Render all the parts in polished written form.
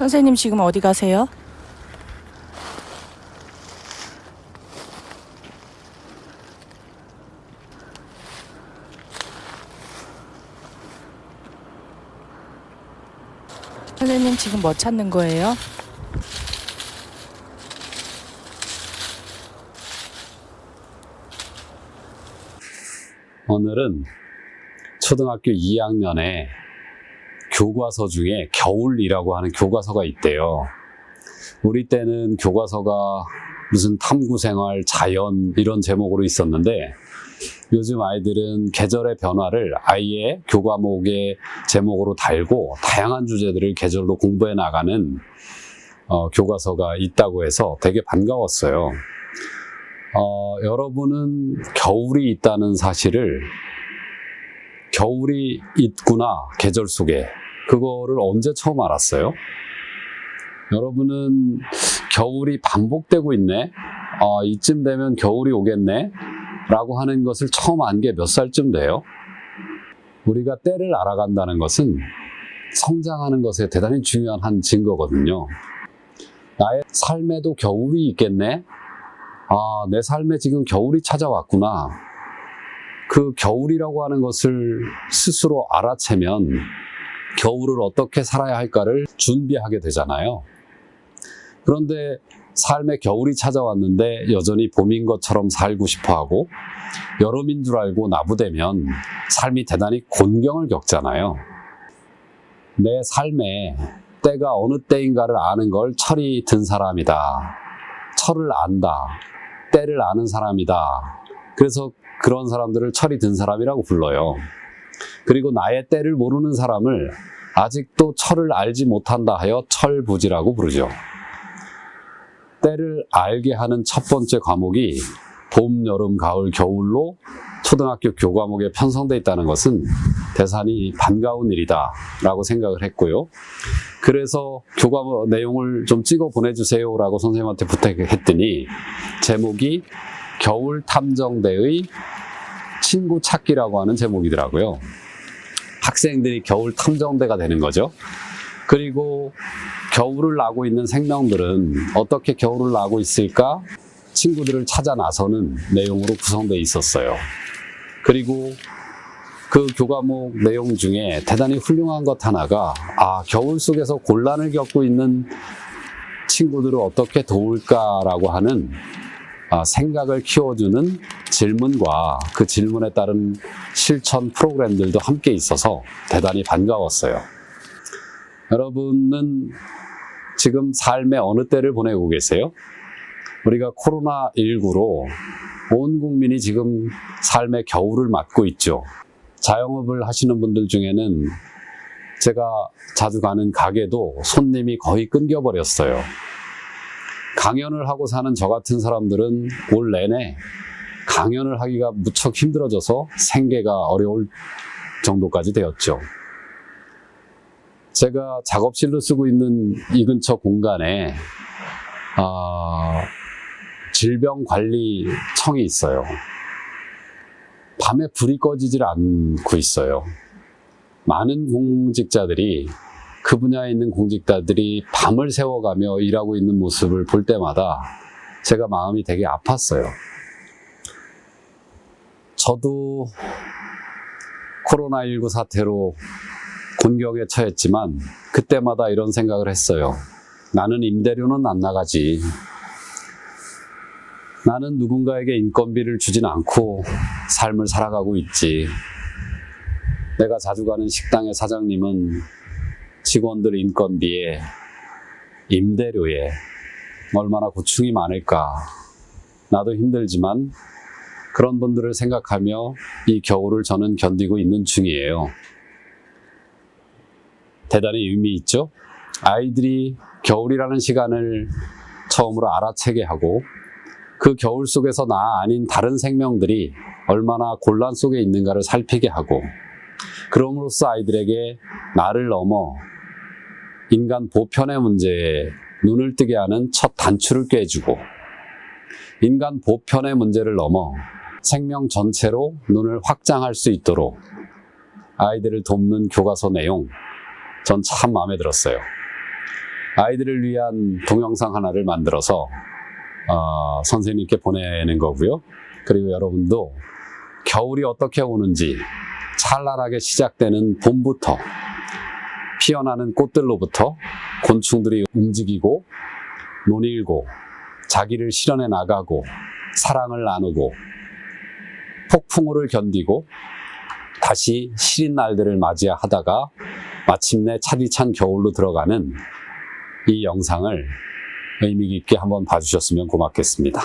선생님 지금 어디 가세요? 선생님 지금 뭐 찾는 거예요? 오늘은 초등학교 2학년에 교과서 중에 겨울이라고 하는 교과서가 있대요. 우리 때는 교과서가 무슨 탐구생활, 자연 이런 제목으로 있었는데 요즘 아이들은 계절의 변화를 아예 교과목의 제목으로 달고 다양한 주제들을 계절로 공부해 나가는 교과서가 있다고 해서 되게 반가웠어요. 여러분은 겨울이 있다는 사실을 겨울이 있구나, 계절 속에. 그거를 언제 처음 알았어요? 여러분은 겨울이 반복되고 있네? 이쯤 되면 겨울이 오겠네? 라고 하는 것을 처음 안 게 몇 살쯤 돼요? 우리가 때를 알아간다는 것은 성장하는 것에 대단히 중요한 한 증거거든요. 나의 삶에도 겨울이 있겠네? 내 삶에 지금 겨울이 찾아왔구나. 그 겨울이라고 하는 것을 스스로 알아채면 겨울을 어떻게 살아야 할까를 준비하게 되잖아요. 그런데 삶에 겨울이 찾아왔는데 여전히 봄인 것처럼 살고 싶어하고 여름인 줄 알고 나부되면 삶이 대단히 곤경을 겪잖아요. 내 삶에 때가 어느 때인가를 아는 걸 철이 든 사람이다. 철을 안다. 때를 아는 사람이다. 그래서 그런 사람들을 철이 든 사람이라고 불러요. 그리고 나의 때를 모르는 사람을 아직도 철을 알지 못한다 하여 철부지라고 부르죠. 때를 알게 하는 첫 번째 과목이 봄, 여름, 가을, 겨울로 초등학교 교과목에 편성되어 있다는 것은 대단히 반가운 일이다 라고 생각을 했고요. 그래서 교과목 내용을 좀 찍어 보내주세요 라고 선생님한테 부탁했더니 제목이 겨울 탐정대의 친구 찾기라고 하는 제목이더라고요. 학생들이 겨울 탐정대가 되는 거죠. 그리고 겨울을 나고 있는 생명들은 어떻게 겨울을 나고 있을까? 친구들을 찾아 나서는 내용으로 구성되어 있었어요. 그리고 그 교과목 내용 중에 대단히 훌륭한 것 하나가 겨울 속에서 곤란을 겪고 있는 친구들을 어떻게 도울까라고 하는 생각을 키워주는 질문과 그 질문에 따른 실천 프로그램들도 함께 있어서 대단히 반가웠어요. 여러분은 지금 삶의 어느 때를 보내고 계세요? 우리가 코로나19로 온 국민이 지금 삶의 겨울을 맞고 있죠. 자영업을 하시는 분들 중에는 제가 자주 가는 가게도 손님이 거의 끊겨버렸어요. 강연을 하고 사는 저 같은 사람들은 올 내내 강연을 하기가 무척 힘들어져서 생계가 어려울 정도까지 되었죠. 제가 작업실로 쓰고 있는 이 근처 공간에 질병관리청이 있어요. 밤에 불이 꺼지질 않고 있어요. 많은 공직자들이 그 분야에 있는 공직자들이 밤을 새워가며 일하고 있는 모습을 볼 때마다 제가 마음이 되게 아팠어요. 저도 코로나19 사태로 곤경에 처했지만 그때마다 이런 생각을 했어요. 나는 임대료는 안 나가지. 나는 누군가에게 인건비를 주진 않고 삶을 살아가고 있지. 내가 자주 가는 식당의 사장님은 직원들 인건비에, 임대료에 얼마나 고충이 많을까. 나도 힘들지만 그런 분들을 생각하며 이 겨울을 저는 견디고 있는 중이에요. 대단히 의미 있죠? 아이들이 겨울이라는 시간을 처음으로 알아채게 하고 그 겨울 속에서 나 아닌 다른 생명들이 얼마나 곤란 속에 있는가를 살피게 하고 그럼으로써 아이들에게 나를 넘어 인간 보편의 문제에 눈을 뜨게 하는 첫 단추를 꿰주고 인간 보편의 문제를 넘어 생명 전체로 눈을 확장할 수 있도록 아이들을 돕는 교과서 내용 전 참 마음에 들었어요. 아이들을 위한 동영상 하나를 만들어서 선생님께 보내는 거고요. 그리고 여러분도 겨울이 어떻게 오는지 찬란하게 시작되는 봄부터 피어나는 꽃들로부터 곤충들이 움직이고 논일고 자기를 실현해 나가고 사랑을 나누고 폭풍우를 견디고 다시 시린 날들을 맞이하다가 마침내 차디찬 겨울로 들어가는 이 영상을 의미 깊게 한번 봐주셨으면 고맙겠습니다.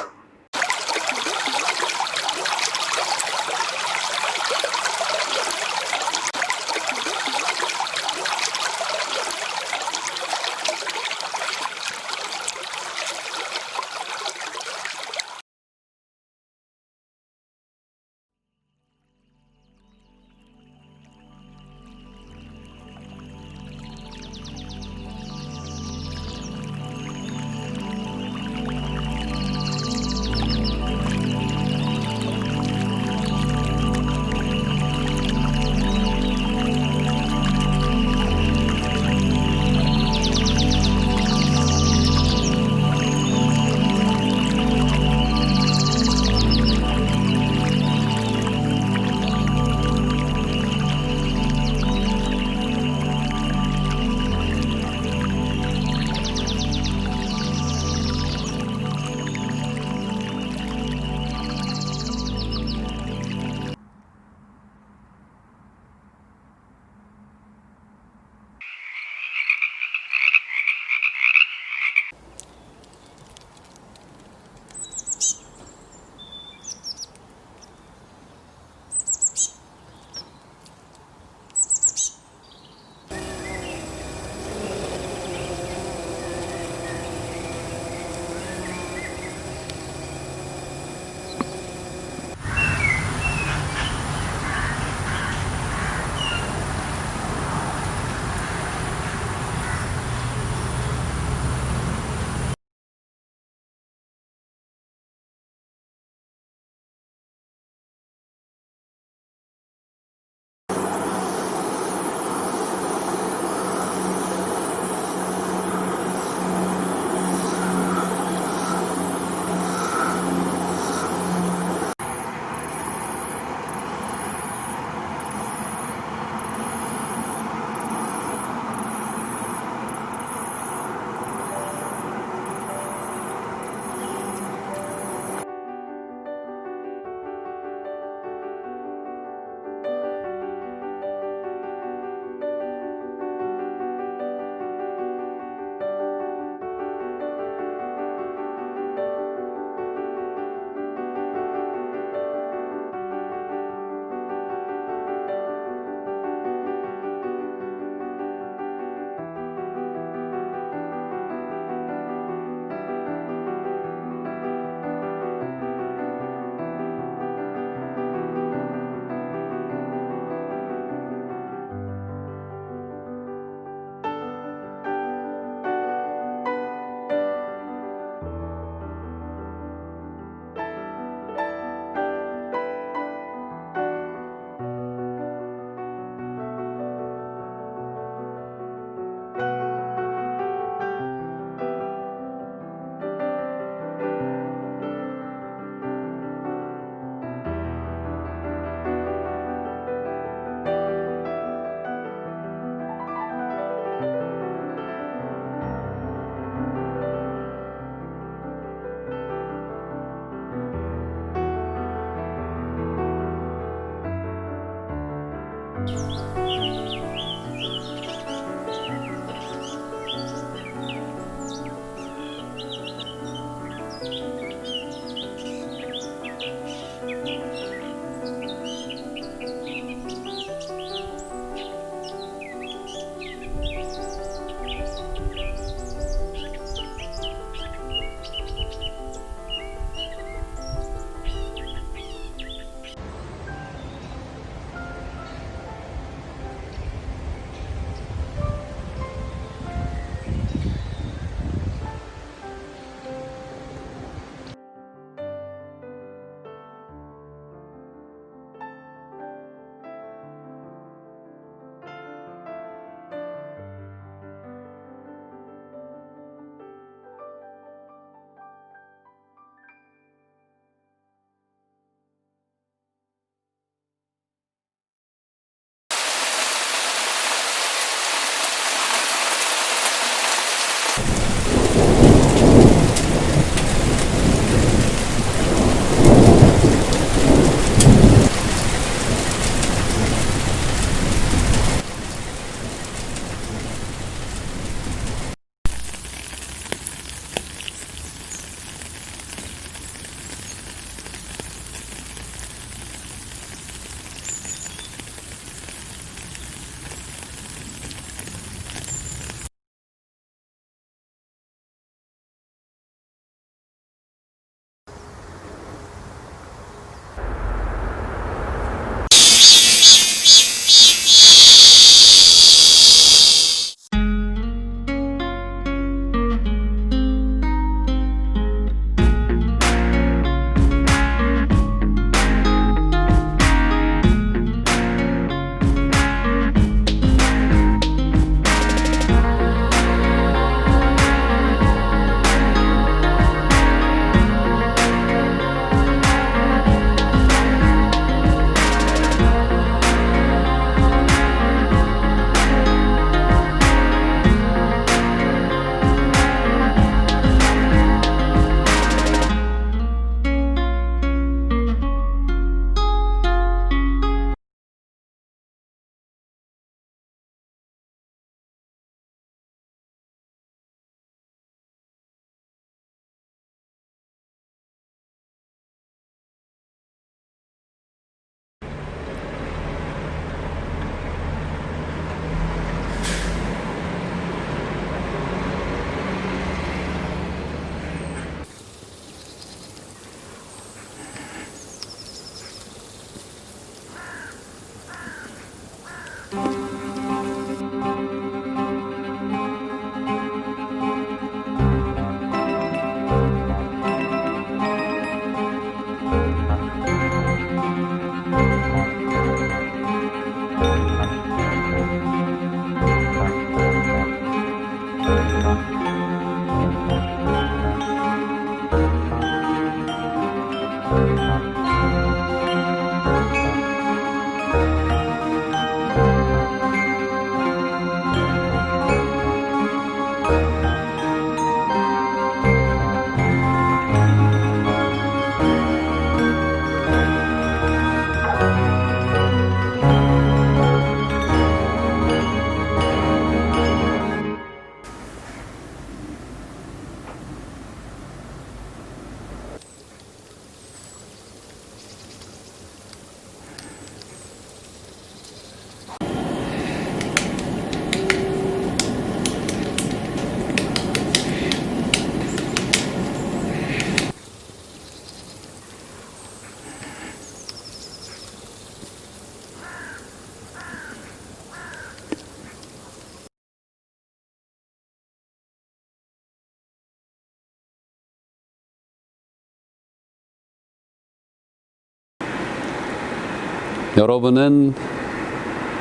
여러분은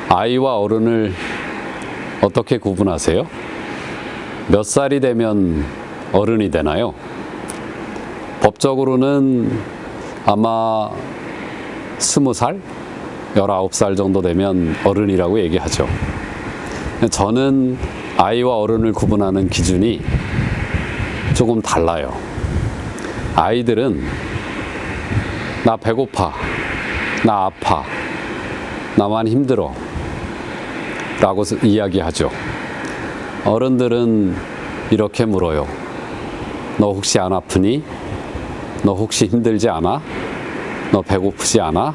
아이와 어른을 어떻게 구분하세요? 몇 살이 되면 어른이 되나요? 법적으로는 아마 20살, 19살 정도 되면 어른이라고 얘기하죠. 저는 아이와 어른을 구분하는 기준이 조금 달라요. 아이들은 나 배고파, 나 아파, 나만 힘들어 라고 이야기하죠. 어른들은 이렇게 물어요. 너 혹시 안 아프니? 너 혹시 힘들지 않아? 너 배고프지 않아?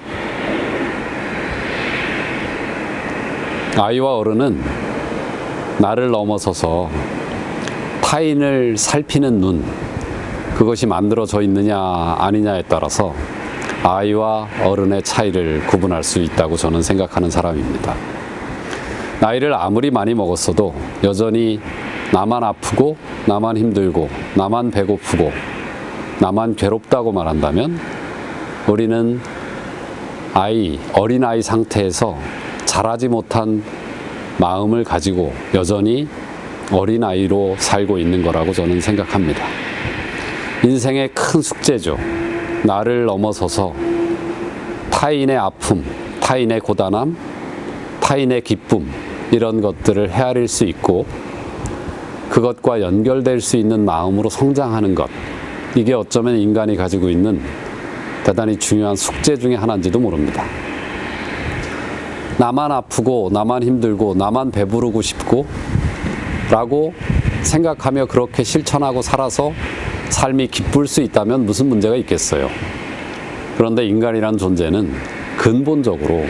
아이와 어른은 나를 넘어서서 타인을 살피는 눈, 그것이 만들어져 있느냐 아니냐에 따라서 아이와 어른의 차이를 구분할 수 있다고 저는 생각하는 사람입니다. 나이를 아무리 많이 먹었어도 여전히 나만 아프고 나만 힘들고 나만 배고프고 나만 괴롭다고 말한다면 우리는 어린아이 상태에서 자라지 못한 마음을 가지고 여전히 어린아이로 살고 있는 거라고 저는 생각합니다. 인생의 큰 숙제죠. 나를 넘어서서 타인의 아픔, 타인의 고단함, 타인의 기쁨 이런 것들을 헤아릴 수 있고 그것과 연결될 수 있는 마음으로 성장하는 것, 이게 어쩌면 인간이 가지고 있는 대단히 중요한 숙제 중에 하나인지도 모릅니다. 나만 아프고 나만 힘들고 나만 배부르고 싶고 라고 생각하며 그렇게 실천하고 살아서 삶이 기쁠 수 있다면 무슨 문제가 있겠어요. 그런데 인간이란 존재는 근본적으로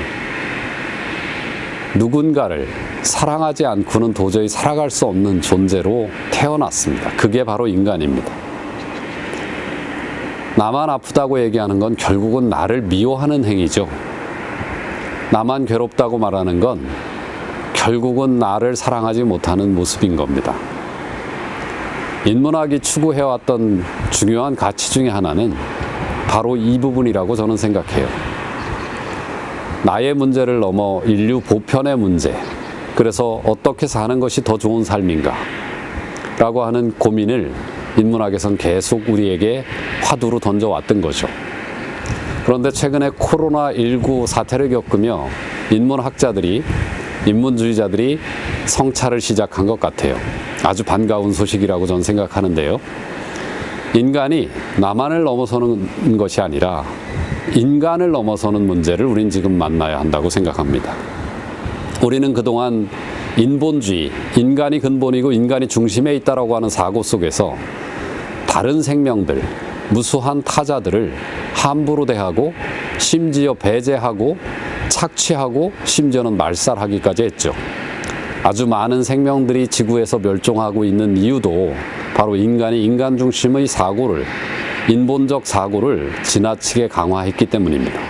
누군가를 사랑하지 않고는 도저히 살아갈 수 없는 존재로 태어났습니다. 그게 바로 인간입니다. 나만 아프다고 얘기하는 건 결국은 나를 미워하는 행위죠. 나만 괴롭다고 말하는 건 결국은 나를 사랑하지 못하는 모습인 겁니다. 인문학이 추구해왔던 중요한 가치 중에 하나는 바로 이 부분이라고 저는 생각해요. 나의 문제를 넘어 인류 보편의 문제, 그래서 어떻게 사는 것이 더 좋은 삶인가 라고 하는 고민을 인문학에선 계속 우리에게 화두로 던져왔던 거죠. 그런데 최근에 코로나19 사태를 겪으며 인문주의자들이 성찰을 시작한 것 같아요. 아주 반가운 소식이라고 저는 생각하는데요. 인간이 나만을 넘어서는 것이 아니라 인간을 넘어서는 문제를 우린 지금 만나야 한다고 생각합니다. 우리는 그동안 인본주의, 인간이 근본이고 인간이 중심에 있다라고 하는 사고 속에서 다른 생명들, 무수한 타자들을 함부로 대하고 심지어 배제하고 착취하고 심지어는 말살하기까지 했죠. 아주 많은 생명들이 지구에서 멸종하고 있는 이유도 바로 인간이 인간 중심의 사고를, 인본적 사고를 지나치게 강화했기 때문입니다.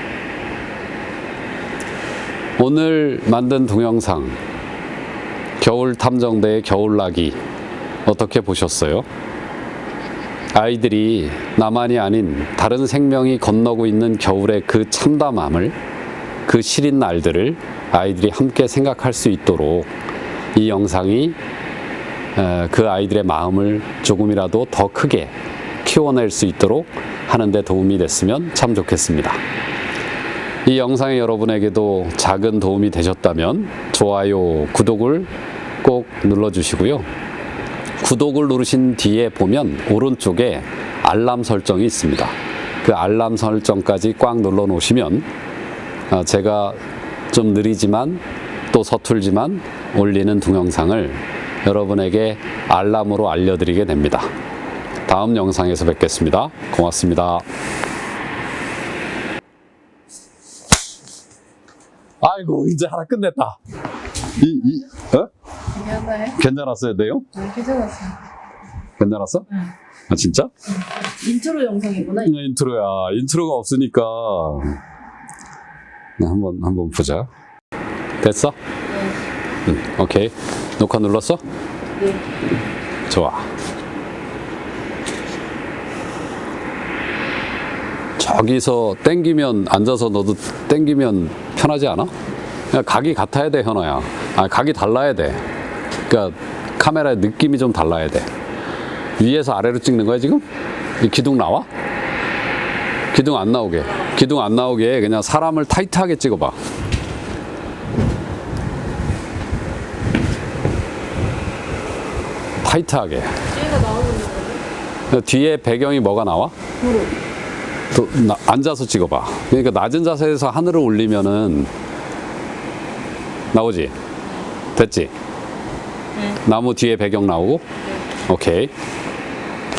오늘 만든 동영상, 겨울탐정대의 겨울나기 어떻게 보셨어요? 아이들이 나만이 아닌 다른 생명이 건너고 있는 겨울의 그 참담함을, 그 시린 날들을 아이들이 함께 생각할 수 있도록 이 영상이 그 아이들의 마음을 조금이라도 더 크게 키워낼 수 있도록 하는 데 도움이 됐으면 참 좋겠습니다. 이 영상이 여러분에게도 작은 도움이 되셨다면 좋아요, 구독을 꼭 눌러주시고요. 구독을 누르신 뒤에 보면 오른쪽에 알람 설정이 있습니다. 그 알람 설정까지 꽉 눌러 놓으시면 제가 좀 느리지만 또 서툴지만 올리는 동영상을 여러분에게 알람으로 알려드리게 됩니다. 다음 영상에서 뵙겠습니다. 고맙습니다. 아이고, 이제 하나 끝냈다. 미안해. 괜찮았어요, 내용? 괜찮았어. 괜찮았어? 응. 아, 진짜? 인트로 영상이구나. 인트로야. 인트로가 없으니까. 한번 보자. 됐어? 네. 응, 오케이. 녹화 눌렀어? 네. 좋아. 저기서 땡기면, 앉아서 너도 땡기면 편하지 않아? 그냥 각이 같아야 돼, 현아야. 아, 각이 달라야 돼. 그러니까 카메라의 느낌이 좀 달라야 돼. 위에서 아래로 찍는 거야, 지금? 이 기둥 나와? 기둥 안 나오게. 기둥 안 나오게 그냥 사람을 타이트하게 찍어봐. 타이트하게. 뒤에가 나오는 거네. 뒤에 배경이 뭐가 나와? 무릎. 또 앉아서 찍어봐. 그러니까 낮은 자세에서 하늘을 올리면은 나오지? 됐지? 네. 나무 뒤에 배경 나오고? 오케이.